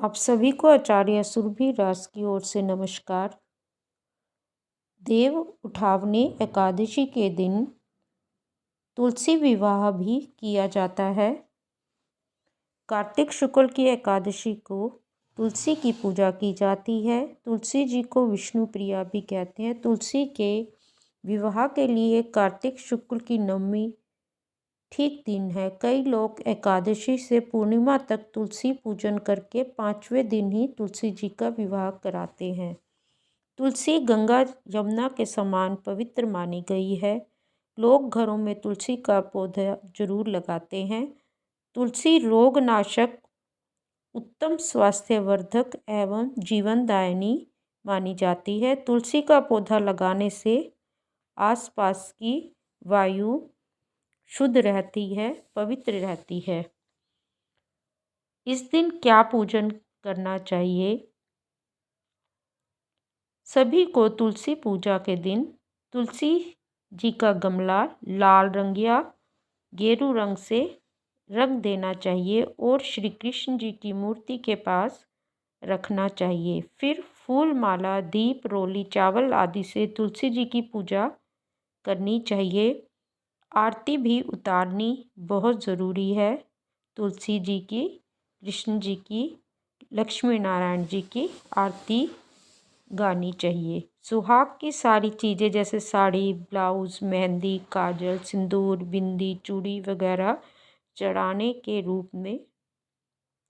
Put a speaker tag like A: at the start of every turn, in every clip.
A: आप सभी को आचार्य सुरभि रास की ओर से नमस्कार। देव उठावनी एकादशी के दिन तुलसी विवाह भी किया जाता है। कार्तिक शुक्ल की एकादशी को तुलसी की पूजा की जाती है। तुलसी जी को विष्णु प्रिया भी कहते हैं। तुलसी के विवाह के लिए कार्तिक शुक्ल की नवमी ठीक दिन है। कई लोग एकादशी से पूर्णिमा तक तुलसी पूजन करके 5वें दिन ही तुलसी जी का विवाह कराते हैं। तुलसी गंगा यमुना के समान पवित्र मानी गई है। लोग घरों में तुलसी का पौधा जरूर लगाते हैं। तुलसी रोगनाशक, उत्तम स्वास्थ्यवर्धक एवं जीवनदायिनी मानी जाती है। तुलसी का पौधा लगाने से आसपास की वायु शुद्ध रहती है, पवित्र रहती है। इस दिन क्या पूजन करना चाहिए? सभी को तुलसी पूजा के दिन तुलसी जी का गमला लाल रंग या गेरू रंग से रंग देना चाहिए और श्री कृष्ण जी की मूर्ति के पास रखना चाहिए। फिर फूल माला, दीप, रोली, चावल आदि से तुलसी जी की पूजा करनी चाहिए। आरती भी उतारनी बहुत ज़रूरी है। तुलसी जी की, कृष्ण जी की, लक्ष्मी नारायण जी की आरती गानी चाहिए। सुहाग की सारी चीज़ें जैसे साड़ी, ब्लाउज, मेहंदी, काजल, सिंदूर, बिंदी, चूड़ी वगैरह चढ़ाने के रूप में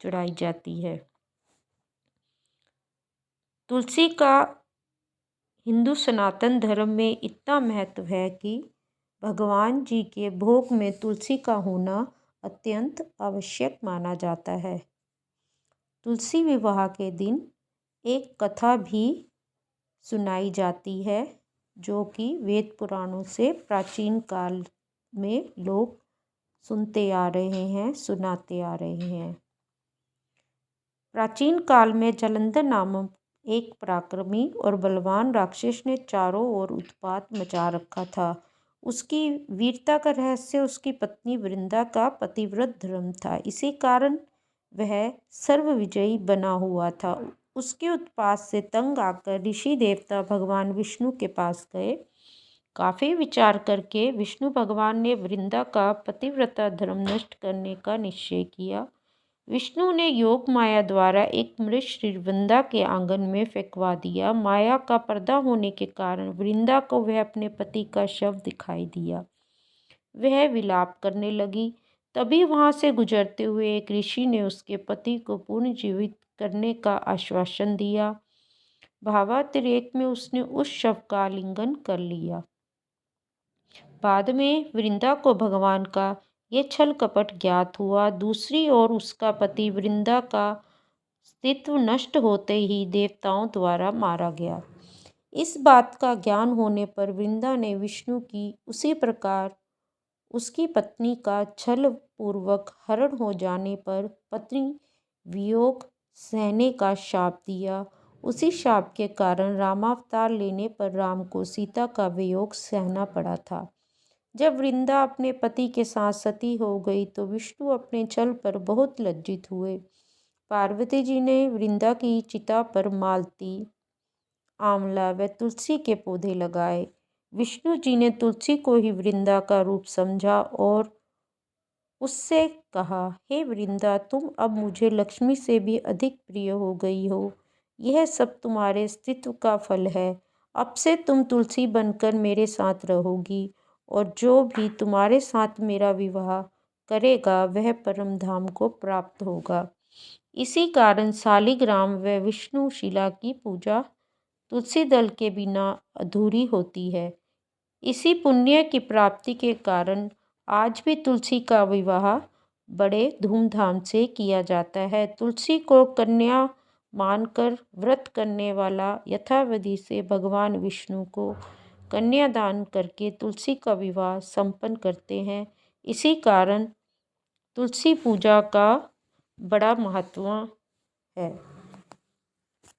A: चढ़ाई जाती है। तुलसी का हिंदू सनातन धर्म में इतना महत्व है कि भगवान जी के भोग में तुलसी का होना अत्यंत आवश्यक माना जाता है। तुलसी विवाह के दिन एक कथा भी सुनाई जाती है जो कि वेद पुराणों से प्राचीन काल में लोग सुनते आ रहे हैं, सुनाते आ रहे हैं। प्राचीन काल में जालंधर नामक एक पराक्रमी और बलवान राक्षस ने चारों ओर उत्पात मचा रखा था। उसकी वीरता का रहस्य उसकी पत्नी वृंदा का पतिव्रत धर्म था। इसी कारण वह सर्वविजयी बना हुआ था। उसके उत्पात से तंग आकर ऋषि देवता भगवान विष्णु के पास गए। काफ़ी विचार करके विष्णु भगवान ने वृंदा का पतिव्रता धर्म नष्ट करने का निश्चय किया। विष्णु ने योग माया द्वारा एक मृष वृंदा के आंगन में फेंकवा दिया। माया का पर्दा होने के कारण वृंदा को वह अपने पति का शव दिखाई दिया। वह विलाप करने लगी। तभी वहां से गुजरते हुए एक ऋषि ने उसके पति को पुनर्जीवित करने का आश्वासन दिया। भावातिरेक में उसने उस शव का आलिंगन कर लिया। बाद में वृंदा को भगवान का ये छल कपट ज्ञात हुआ। दूसरी ओर उसका पति वृंदा का अस्तित्व नष्ट होते ही देवताओं द्वारा मारा गया। इस बात का ज्ञान होने पर वृंदा ने विष्णु की उसी प्रकार उसकी पत्नी का छल पूर्वक हरण हो जाने पर पत्नी वियोग सहने का शाप दिया। उसी शाप के कारण रामावतार लेने पर राम को सीता का वियोग सहना पड़ा था। जब वृंदा अपने पति के साथ सती हो गई तो विष्णु अपने छल पर बहुत लज्जित हुए। पार्वती जी ने वृंदा की चिता पर मालती, आंवला व तुलसी के पौधे लगाए। विष्णु जी ने तुलसी को ही वृंदा का रूप समझा और उससे कहा, हे वृंदा, तुम अब मुझे लक्ष्मी से भी अधिक प्रिय हो गई हो। यह सब तुम्हारे अस्तित्व का फल है। अब से तुम तुलसी बनकर मेरे साथ रहोगी और जो भी तुम्हारे साथ मेरा विवाह करेगा वह परम धाम को प्राप्त होगा। इसी कारण शालिग्राम व विष्णुशिला की पूजा तुलसी दल के बिना अधूरी होती है। इसी पुण्य की प्राप्ति के कारण आज भी तुलसी का विवाह बड़े धूमधाम से किया जाता है। तुलसी को कन्या मानकर व्रत करने वाला यथाविधि से भगवान विष्णु को कन्यादान करके तुलसी का विवाह संपन्न करते हैं। इसी कारण तुलसी पूजा का बड़ा महत्व है।